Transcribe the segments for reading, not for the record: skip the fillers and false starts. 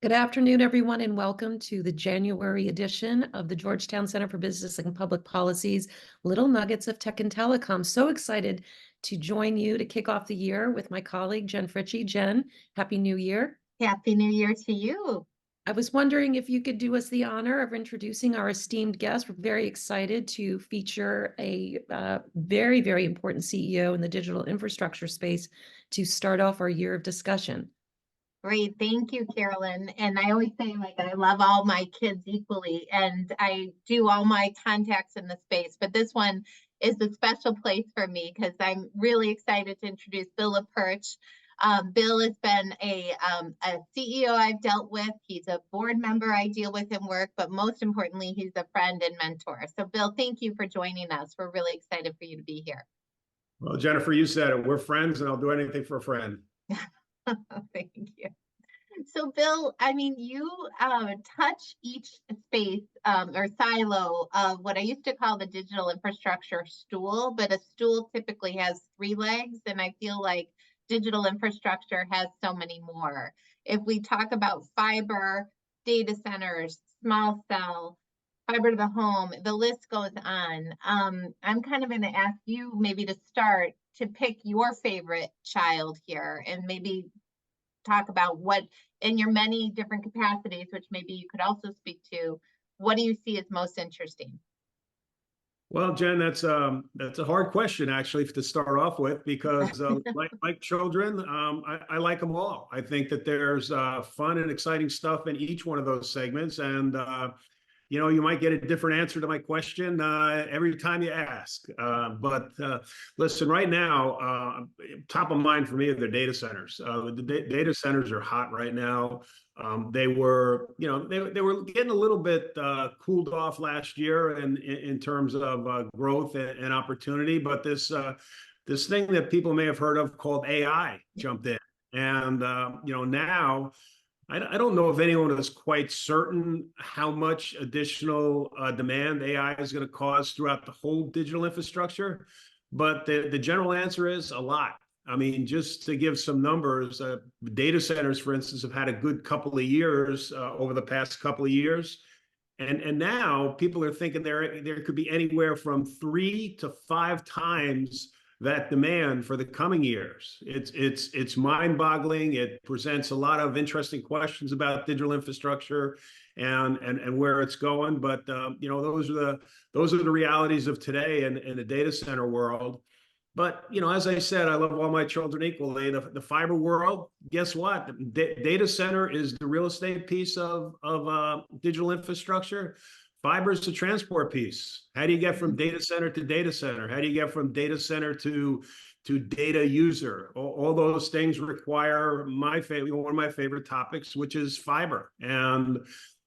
Good afternoon, everyone, and welcome to the January edition of the Georgetown Center for Business and Public Policy's Little Nuggets of Tech and Telecom. So excited to join you to kick off the year with my colleague, Jen Fritzsche. Jen, Happy New Year. Happy New Year to you. I was wondering if you could do us the honor of introducing our esteemed guest. We're very excited to feature a very, very important CEO in the digital infrastructure space to start off our year of discussion. Great. Thank you, Carolyn. And I always say, I love all my kids equally, and I do all my contacts in the space. But this one is a special place for me because I'm really excited to introduce Bill LaPerch. Bill has been a CEO I've dealt with. He's a board member I deal with in work, but most importantly, he's a friend and mentor. So, Bill, thank you for joining us. We're really excited for you to be here. Well, Jennifer, you said it. We're friends, and I'll do anything for a friend. Thank you. So, Bill, I mean, you touch each space or silo of what I used to call the digital infrastructure stool, but a stool typically has 3 legs, and I feel like digital infrastructure has so many more. If we talk about fiber, data centers, small cell, fiber to the home, the list goes on. I'm kind of going to ask you maybe to start to pick your favorite child here and maybe talk about what in your many different capacities, which maybe you could also speak to, what do you see as most interesting? Well, Jen, that's a hard question actually to start off with because like children, I like them all. I think that there's fun and exciting stuff in each one of those segments, and you might get a different answer to my question every time you ask. But listen, right now, top of mind for me are the data centers. The data centers are hot right now. They were getting a little bit cooled off last year in terms of growth and opportunity. But this thing that people may have heard of called AI jumped in, and now. I don't know if anyone is quite certain how much additional demand AI is going to cause throughout the whole digital infrastructure, but the general answer is a lot. I mean, just to give some numbers, data centers, for instance, have had a good couple of years over the past couple of years. And now people are thinking there could be anywhere from 3 to 5 times that demand for the coming years. It's mind-boggling. It presents a lot of interesting questions about digital infrastructure and where it's going. But those are the realities of today in the data center world. But as I said, I love all my children equally. The fiber world, guess what? Data center is the real estate piece of digital infrastructure. Fiber is the transport piece. How do you get from data center to data center? How do you get from data center to data user? All those things require one of my favorite topics, which is fiber. And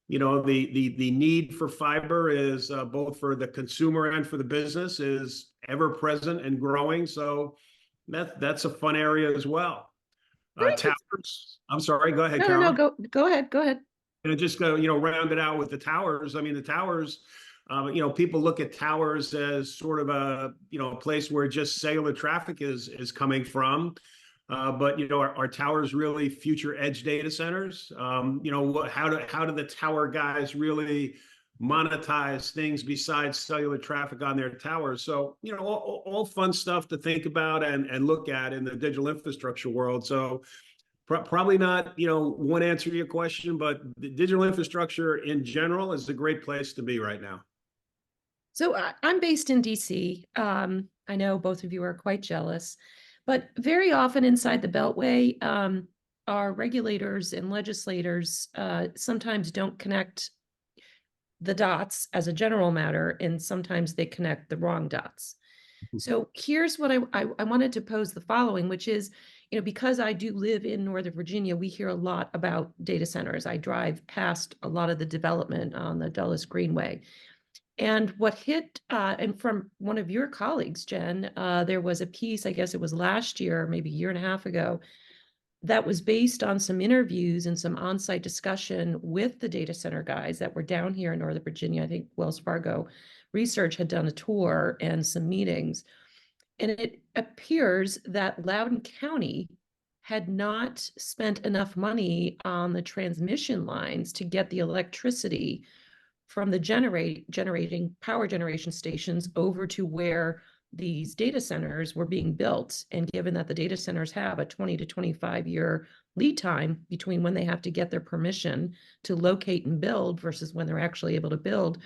the need for fiber is both for the consumer and for the business is ever present and growing. So that's a fun area as well. Towers. I'm sorry. Go ahead, Carolyn. No, go ahead. Go ahead. And just go, round it out with the towers. I mean, the towers, people look at towers as sort of a place where just cellular traffic is coming from. But are towers really future edge data centers? How do the tower guys really monetize things besides cellular traffic on their towers? So all fun stuff to think about and look at in the digital infrastructure world. So probably not one answer to your question, but the digital infrastructure in general is a great place to be right now. So I'm based in DC. I know both of you are quite jealous, but very often inside the Beltway, our regulators and legislators sometimes don't connect the dots as a general matter, and sometimes they connect the wrong dots. So here's what I wanted to pose the following, which is, because I do live in Northern Virginia, we hear a lot about data centers. I drive past a lot of the development on the Dulles Greenway. And what hit, and from one of your colleagues, Jen, there was a piece, I guess it was last year, maybe a year and a half ago, that was based on some interviews and some on-site discussion with the data center guys that were down here in Northern Virginia. I think Wells Fargo Research had done a tour and some meetings. And it appears that Loudoun County had not spent enough money on the transmission lines to get the electricity from the generating power generation stations over to where these data centers were being built. And given that the data centers have a 20 to 25-year lead time between when they have to get their permission to locate and build versus when they're actually able to build,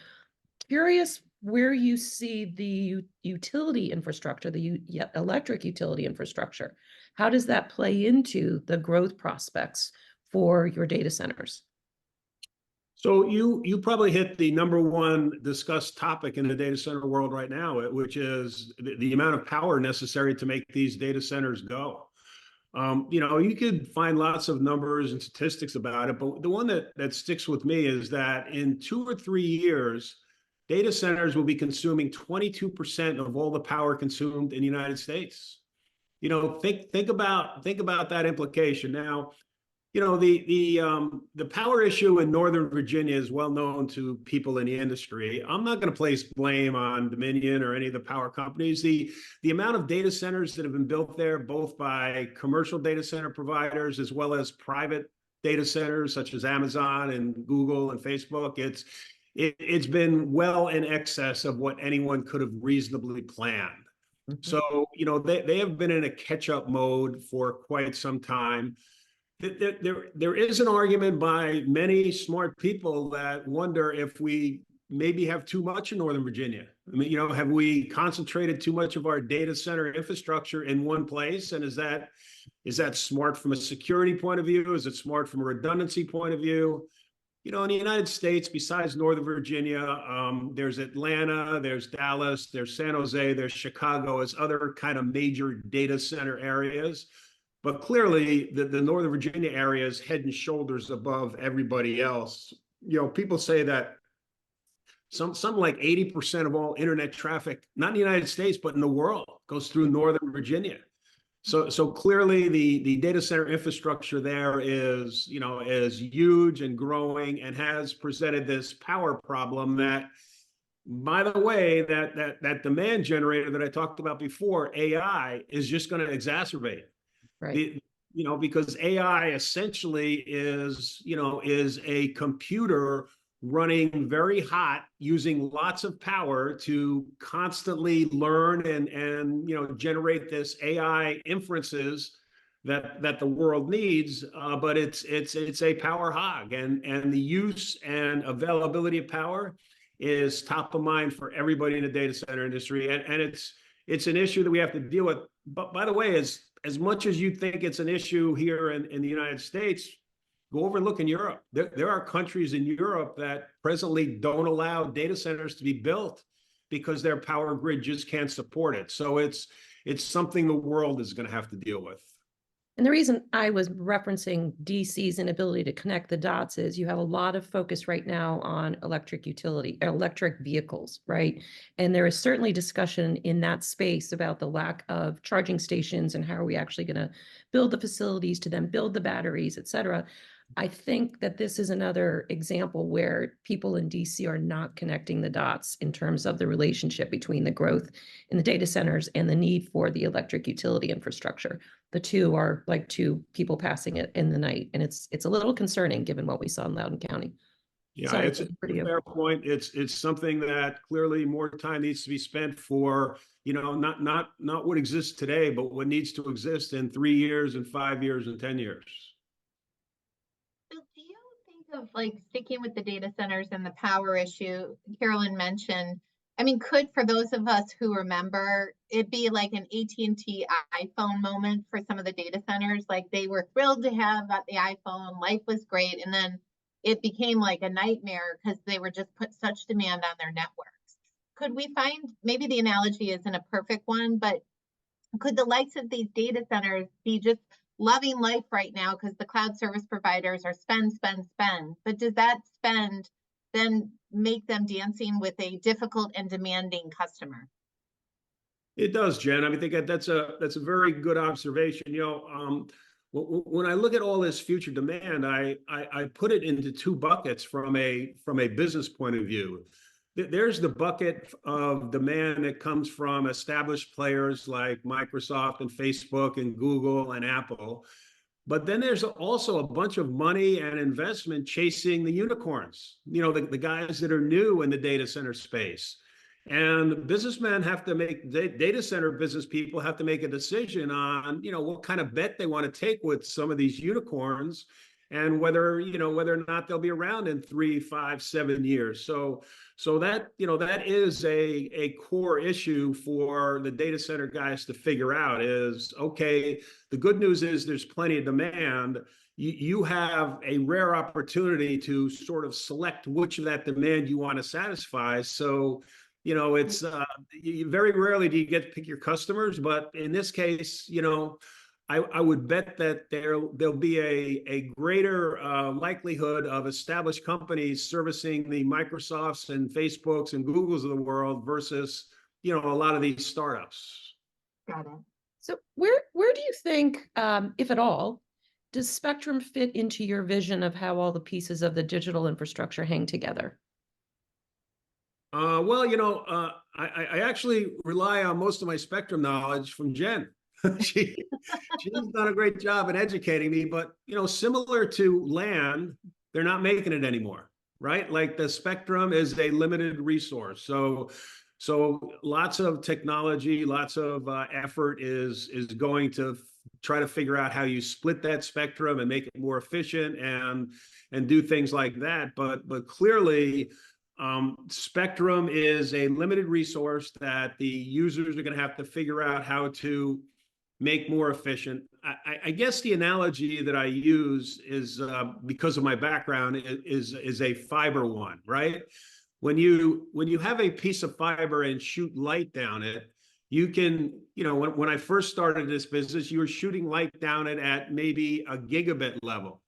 curious where you see the utility infrastructure, the electric utility infrastructure. How does that play into the growth prospects for your data centers? So you probably hit the number one discussed topic in the data center world right now, which is the amount of power necessary to make these data centers go. You could find lots of numbers and statistics about it, but the one that sticks with me is that in 2 or 3 years, data centers will be consuming 22% of all the power consumed in the United States. Think about that implication. Now, the power issue in Northern Virginia is well known to people in the industry. I'm not going to place blame on Dominion or any of the power companies. The amount of data centers that have been built there, both by commercial data center providers as well as private data centers such as Amazon and Google and Facebook, it's been well in excess of what anyone could have reasonably planned. Mhm. So, they have been in a catch-up mode for quite some time. There is an argument by many smart people that wonder if we maybe have too much in Northern Virginia. I mean, have we concentrated too much of our data center infrastructure in one place? And is that smart from a security point of view? Is it smart from a redundancy point of view? In the United States, besides Northern Virginia, there's Atlanta, there's Dallas, there's San Jose, there's Chicago as other kind of major data center areas. But clearly, the Northern Virginia area is head and shoulders above everybody else. People say that some like 80% of all internet traffic, not in the United States, but in the world, goes through Northern Virginia. So clearly, the data center infrastructure there is huge and growing, and has presented this power problem that, by the way, that demand generator that I talked about before, AI, is just going to exacerbate. Right. Because AI essentially is a computer running very hot, using lots of power to constantly learn and generate this AI inferences that the world needs. But it's a power hog, and the use and availability of power is top of mind for everybody in the data center industry, and it's an issue that we have to deal with. But by the way, as much as you think it's an issue here in the United States, go over and look in Europe. There are countries in Europe that presently don't allow data centers to be built because their power grid just can't support it. So it's something the world is going to have to deal with. And the reason I was referencing DC's inability to connect the dots is you have a lot of focus right now on electric vehicles, right? And there is certainly discussion in that space about the lack of charging stations and how are we actually going to build the facilities to then build the batteries, et cetera. I think that this is another example where people in DC are not connecting the dots in terms of the relationship between the growth in the data centers and the need for the electric utility infrastructure. The two are like two people passing it in the night, and it's a little concerning given what we saw in Loudoun County. Yeah, Sorry, it's a fair point. It's something that clearly more time needs to be spent for, not what exists today, but what needs to exist in 3 years and 5 years and 10 years. So do you think of like sticking with the data centers and the power issue Carolyn mentioned? I mean, could, for those of us who remember, it be like an AT&T iPhone moment for some of the data centers? Like they were thrilled to have the iPhone, life was great, and then it became like a nightmare because they were just put such demand on their networks. Could we find, maybe the analogy isn't a perfect one, but could the likes of these data centers be just loving life right now because the cloud service providers are spend? But does that spend then make them dancing with a difficult and demanding customer? It does, Jen. I mean, I think that's a very good observation. When I look at all this future demand, I put it into two buckets from a business point of view. There's the bucket of demand that comes from established players like Microsoft and Facebook and Google and Apple But then there's also a bunch of money and investment chasing the unicorns, the guys that are new in the data center space. And businessmen have to make, data center business people have to make a decision on, what kind of bet they want to take with some of these unicorns, and whether or not they'll be around in 3, 5, 7 years. So that, that is a core issue for the data center guys to figure out is, okay, the good news is there's plenty of demand. You have a rare opportunity to sort of select which of that demand you want to satisfy. So, it's very rarely do you get to pick your customers, but in this case, I would bet that there'll be a greater likelihood of established companies servicing the Microsofts and Facebooks and Googles of the world versus, a lot of these startups. Got it. So where do you think, if at all, does spectrum fit into your vision of how all the pieces of the digital infrastructure hang together? Well, I actually rely on most of my spectrum knowledge from Jen. She's done a great job in educating me, but similar to land, they're not making it anymore, right? Like the spectrum is a limited resource. So lots of technology, lots of effort is going to try to figure out how you split that spectrum and make it more efficient and do things like that. But clearly, spectrum is a limited resource that the users are going to have to figure out how to make more efficient. I guess the analogy that I use is because of my background is a fiber one, right? When you have a piece of fiber and shoot light down it, you can, when I first started this business, you were shooting light down it at maybe a gigabit level.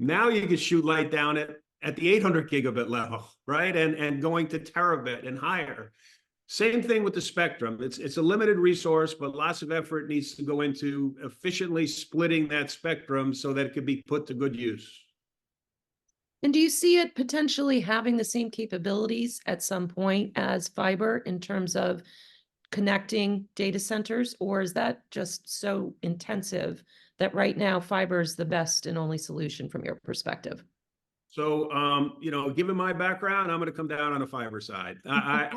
Now you can shoot light down it at the 800 gigabit level, right? And going to terabit and higher. Same thing with the spectrum. It's a limited resource, but lots of effort needs to go into efficiently splitting that spectrum so that it could be put to good use. And do you see it potentially having the same capabilities at some point as fiber in terms of connecting data centers, or is that just so intensive that right now fiber is the best and only solution from your perspective? So, given my background, I'm going to come down on the fiber side. I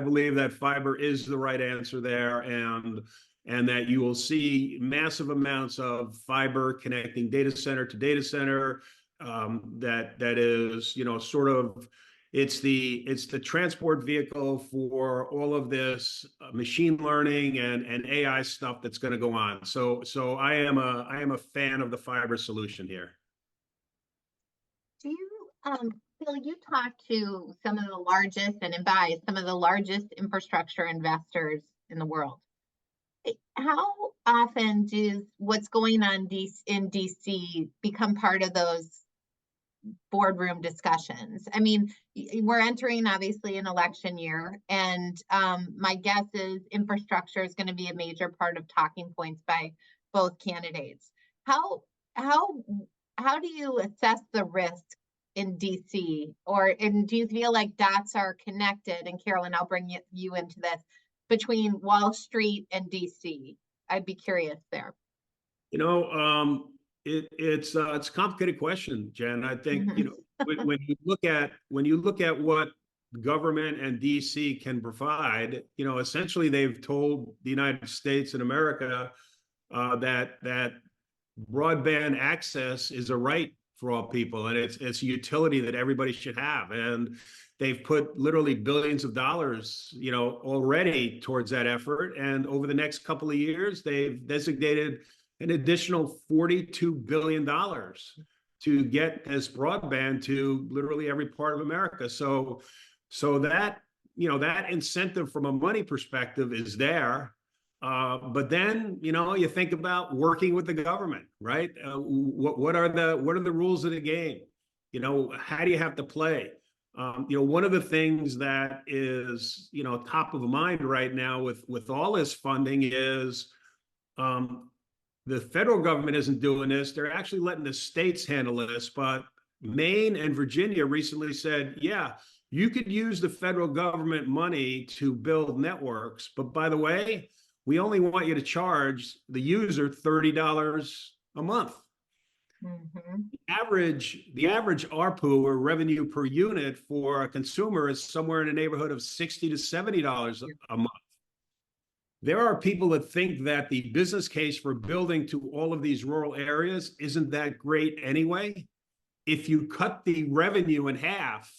believe that fiber is the right answer there, and that you will see massive amounts of fiber connecting data center to data center. That is, sort of, it's the transport vehicle for all of this machine learning and AI stuff that's going to go on. So I am a fan of the fiber solution here. Do you, Bill, you talked to some of the largest and advised some of the largest infrastructure investors in the world. How often does what's going on in DC become part of those boardroom discussions? I mean, we're entering obviously an election year, and my guess is infrastructure is going to be a major part of talking points by both candidates. How do you assess the risk in DC, and do you feel like dots are connected? And Carolyn, I'll bring you into this, between Wall Street and DC. I'd be curious there. It's a complicated question, Jen. I think when you look at what government and DC can provide, essentially they've told the United States and America that broadband access is a right for all people, and it's a utility that everybody should have. And they've put literally billions of dollars, already towards that effort. And over the next couple of years, they've designated an additional $42 billion to get this broadband to literally every part of America. So that, that incentive from a money perspective is there. But then, you think about working with the government, right? What are the rules of the game? How do you have to play? One of the things that is, top of mind right now with all this funding is the federal government isn't doing this. They're actually letting the states handle this. But Maine and Virginia recently said, yeah, you could use the federal government money to build networks. But by the way, we only want you to charge the user $30 a month. Mhm. The average ARPU, or revenue per unit, for a consumer is somewhere in the neighborhood of $60 to $70 a month. There are people that think that the business case for building to all of these rural areas isn't that great anyway. If you cut the revenue in half,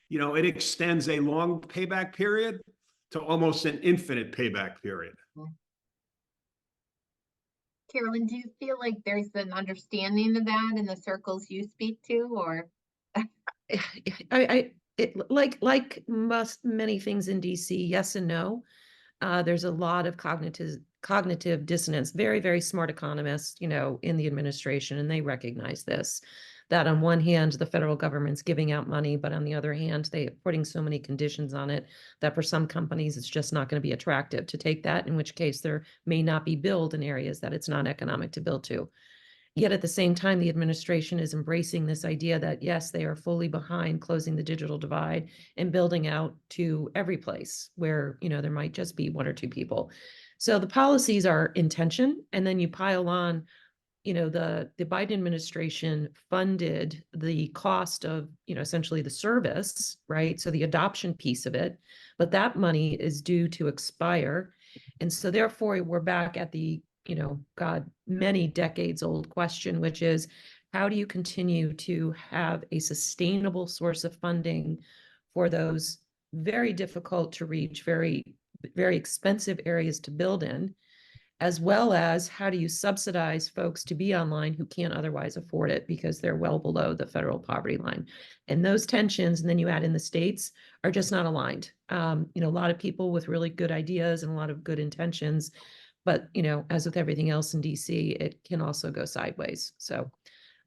it extends a long payback period to almost an infinite payback period. Carolyn, do you feel like there's an understanding of that in the circles you speak to, or? Like many things in DC, yes and no. There's a lot of cognitive dissonance. Very, very smart economists, in the administration, and they recognize this. That on one hand, the federal government's giving out money, but on the other hand, they're putting so many conditions on it that for some companies, it's just not going to be attractive to take that, in which case there may not be build in areas that it's not economic to build to. Yet at the same time, the administration is embracing this idea that, yes, they are fully behind closing the digital divide and building out to every place where, there might just be one or two people. So the policies are in tension, and then you pile on, the Biden administration funded the cost of, essentially the service, right? So the adoption piece of it, but that money is due to expire. And so therefore we're back at the, God, many decades old question, which is, how do you continue to have a sustainable source of funding for those very difficult to reach, very, very expensive areas to build in, as well as how do you subsidize folks to be online who can't otherwise afford it because they're well below the federal poverty line? And those tensions, and then you add in the states, are just not aligned. A lot of people with really good ideas and a lot of good intentions, but, as with everything else in DC, it can also go sideways. So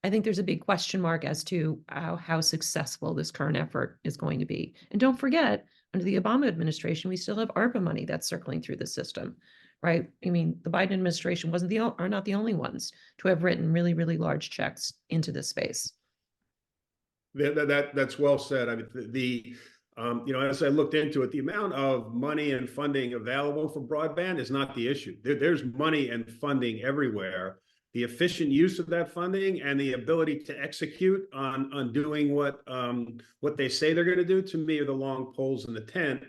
I think there's a big question mark as to how successful this current effort is going to be. And don't forget, under the Obama administration, we still have ARPA money that's circling through the system, right? I mean, the Biden administration are not the only ones to have written really, really large checks into this space. That's well said. I mean, as I looked into it, the amount of money and funding available for broadband is not the issue. There's money and funding everywhere. The efficient use of that funding and the ability to execute on doing what they say they're going to do, to me, are the long poles in the tent.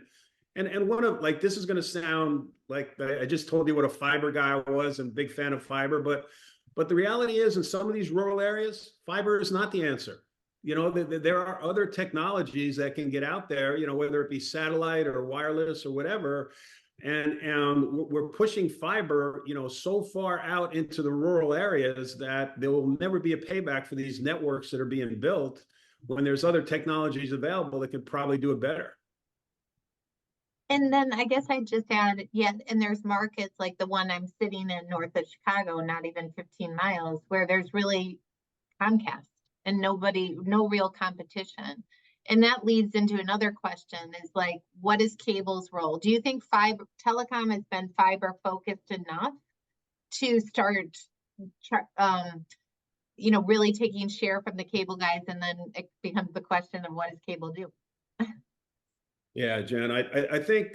And one of, like, this is going to sound like I just told you what a fiber guy was, and big fan of fiber, but the reality is, in some of these rural areas, fiber is not the answer. There are other technologies that can get out there, whether it be satellite or wireless or whatever. And we're pushing fiber, so far out into the rural areas that there will never be a payback for these networks that are being built, when there's other technologies available that could probably do it better. And then I guess I just add, yeah, and there's markets like the one I'm sitting in north of Chicago, not even 15 miles, where there's really Comcast and no real competition. And that leads into another question, is like, what is cable's role? Do you think telecom has been fiber focused enough to start, really taking share from the cable guys? And then it becomes the question of, what does cable do? Yeah, Jen, I think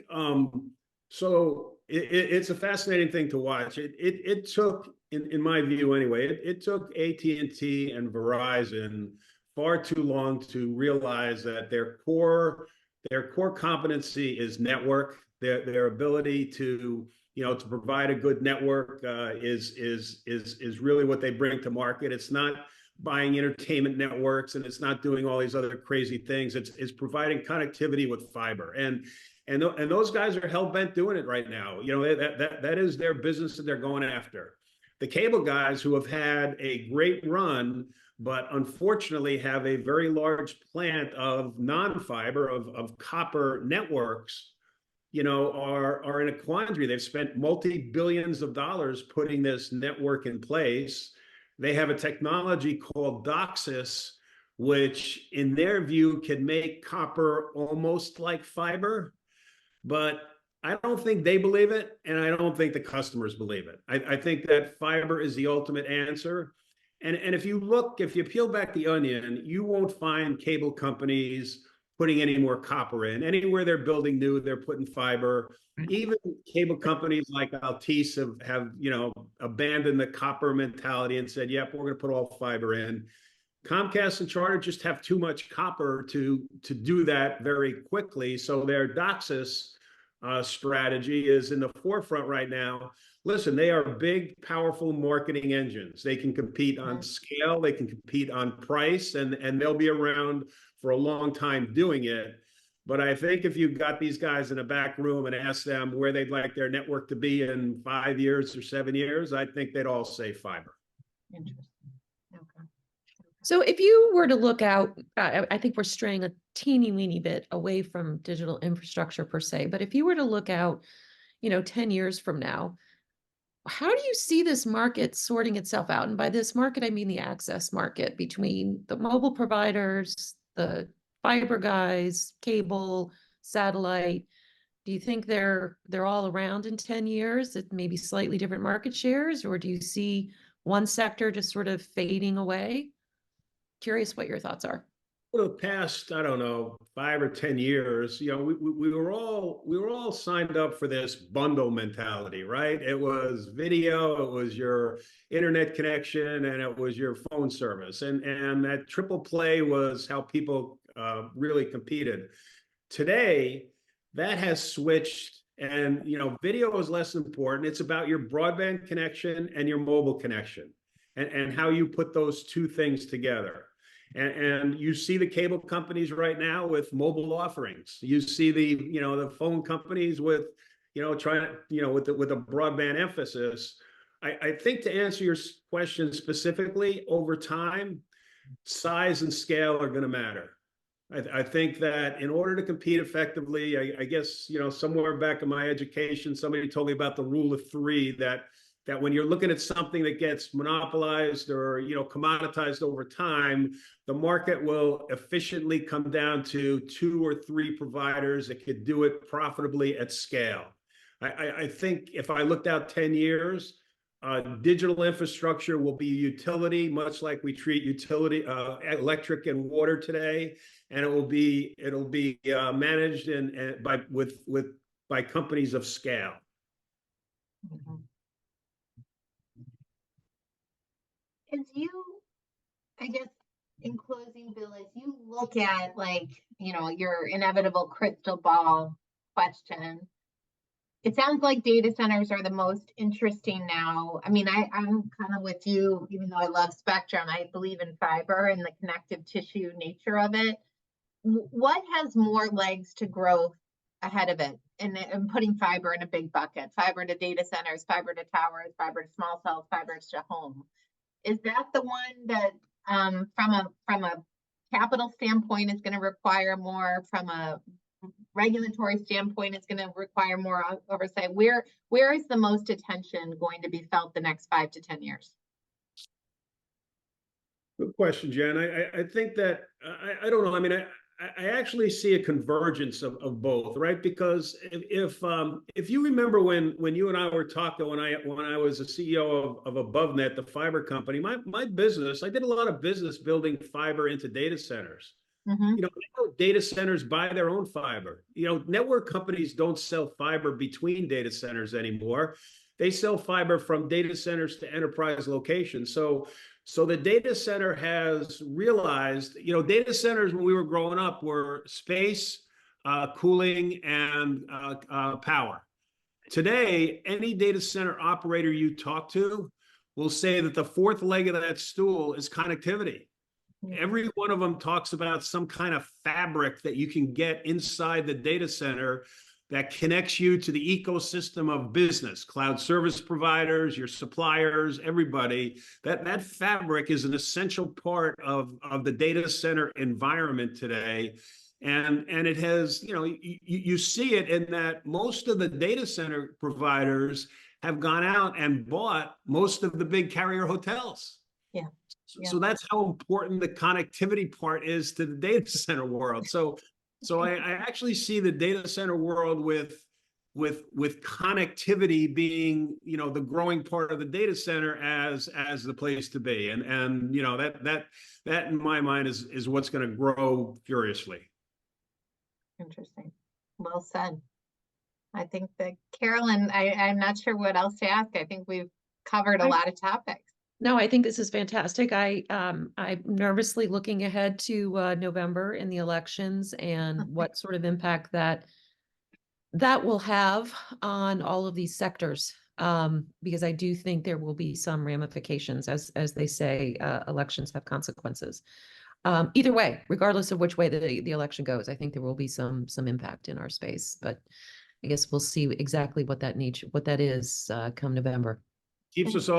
so. It's a fascinating thing to watch. It took, in my view anyway, it took AT&T and Verizon far too long to realize that their core competency is network. Their ability to provide a good network is really what they bring to market. It's not buying entertainment networks, and it's not doing all these other crazy things. It's providing connectivity with fiber, and those guys are hell-bent doing it right now. That is their business that they're going after. The cable guys, who have had a great run, but unfortunately have a very large plant of non-fiber, of copper networks, are in a quandary. They've spent multi-billions of dollars putting this network in place. They have a technology called DOCSIS, which in their view can make copper almost like fiber, but I don't think they believe it, and I don't think the customers believe it. I think that fiber is the ultimate answer. And if you peel back the onion, you won't find cable companies putting any more copper in. Anywhere they're building new, they're putting fiber. Even cable companies like Altice have abandoned the copper mentality and said, yep, we're going to put all fiber in. Comcast and Charter just have too much copper to do that very quickly. So their DOCSIS strategy is in the forefront right now. Listen, they are big, powerful marketing engines. They can compete on scale, they can compete on price, and they'll be around for a long time doing it. But I think if you got these guys in a back room and asked them where they'd like their network to be in 5 years or 7 years, I think they'd all say fiber. Interesting. Okay. So if you were to look out, I think we're straying a teeny weeny bit away from digital infrastructure per se, but if you were to look out, 10 years from now, how do you see this market sorting itself out? And by this market, I mean the access market between the mobile providers, the fiber guys, cable, satellite. Do you think they're all around in 10 years at maybe slightly different market shares, or do you see one sector just sort of fading away? Curious what your thoughts are. For the past, I don't know, 5 or 10 years, we were all signed up for this bundle mentality, right? It was video, it was your internet connection, and it was your phone service, and that triple play was how people really competed. Today, that has switched, and video is less important. It's about your broadband connection and your mobile connection, and how you put those two things together. And you see the cable companies right now with mobile offerings. You see the phone companies with trying with a broadband emphasis. I think to answer your question specifically, over time, size and scale are going to matter. I think that in order to compete effectively, I guess somewhere back in my education, somebody told me about the rule of three, that when you're looking at something that gets monopolized or commoditized over time, the market will efficiently come down to 2 or 3 providers that could do it profitably at scale. I think if I looked out 10 years, digital infrastructure will be a utility, much like we treat utility, electric and water today, and it'll be managed by companies of scale. Mm-hmm. As you, I guess, in closing, Bill, as you look at your inevitable crystal ball question, it sounds like data centers are the most interesting now. I mean, I'm kind of with you, even though I love spectrum, I believe in fiber and the connective tissue nature of it. What has more legs to growth ahead of it? And putting fiber in a big bucket, fiber to data centers, fiber to towers, fiber to small cells, fiber to home. Is that the one that from a capital standpoint is going to require more, from a regulatory standpoint it's going to require more oversight? Where is the most attention going to be felt the next 5 to 10 years? Good question, Jen. I think that I don't know. I mean, I actually see a convergence of both, right? Because if you remember when you and I were talking, when I was a CEO of AboveNet, the fiber company, my business, I did a lot of business building fiber into data centers. Mm-hmm. Data centers buy their own fiber. Network companies don't sell fiber between data centers anymore. They sell fiber from data centers to enterprise locations. So the data center has realized, data centers when we were growing up were space, cooling, and power. Today, any data center operator you talk to will say that the fourth leg of that stool is connectivity. Every one of them talks about some kind of fabric that you can get inside the data center that connects you to the ecosystem of business, cloud service providers, your suppliers, everybody. That fabric is an essential part of the data center environment today. And it has, you see it in that most of the data center providers have gone out and bought most of the big carrier hotels. Yeah. So that's how important the connectivity part is to the data center world. So I actually see the data center world with connectivity being, the growing part of the data center as the place to be. And that in my mind is what's going to grow furiously. Interesting. Well said. I think that Carolyn, I'm not sure what else to ask. I think we've covered a I- lot of topics. No, I think this is fantastic. I'm nervously looking ahead to November in the elections and what sort of impact that will have on all of these sectors. Because I do think there will be some ramifications, as they say, elections have consequences. Either way, regardless of which way the election goes, I think there will be some impact in our space. But I guess we'll see exactly what that is come November. Keeps us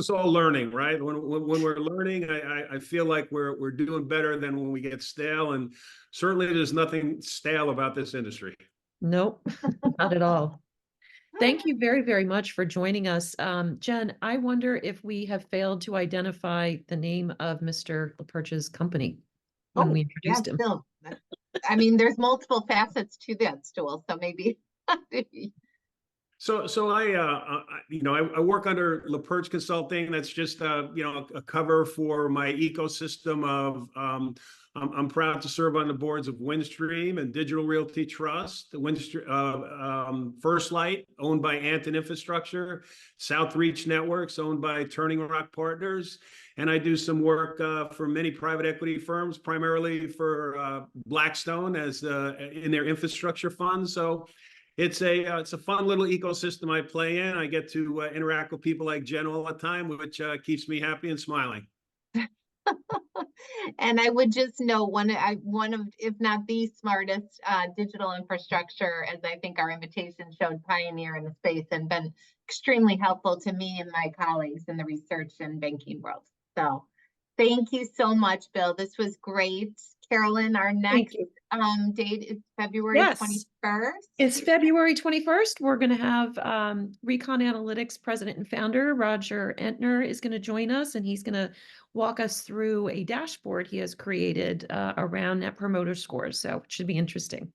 all learning, right? When we're learning, I feel like we're doing better than when we get stale, and certainly there's nothing stale about this industry. Nope, not at all. Thank you very, very much for joining us. Jen, I wonder if we have failed to identify the name of Mr. LaPerch's company when we introduced him. Still. I mean, there's multiple facets to that stool, so maybe. So I work under LaPerch Consulting. That's just a cover for my ecosystem of I'm proud to serve on the boards of Windstream and Digital Realty Trust, First Light, owned by Anton Infrastructure, Southreach Networks, owned by Turning Rock Partners, and I do some work for many private equity firms, primarily for Blackstone as in their infrastructure funds. So it's a fun little ecosystem I play in. I get to interact with people like Jen all the time, which keeps me happy and smiling. And I would just know one of, if not the smartest digital infrastructure, as I think our invitation showed, pioneer in the space and been extremely helpful to me and my colleagues in the research and banking world. So thank you so much, Bill. This was great. Carolyn, our next date is February 21st. It's February 21st. We're going to have Recon Analytics president and founder Roger Entner is going to join us, and he's going to walk us through a dashboard he has created around Net Promoter Scores. So it should be interesting.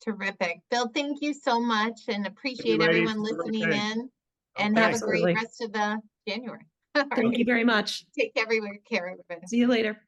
Terrific. Bill, thank you so much, and appreciate everyone listening in. And have a great rest of the January. Thank you very much. Take care, everybody. See you later.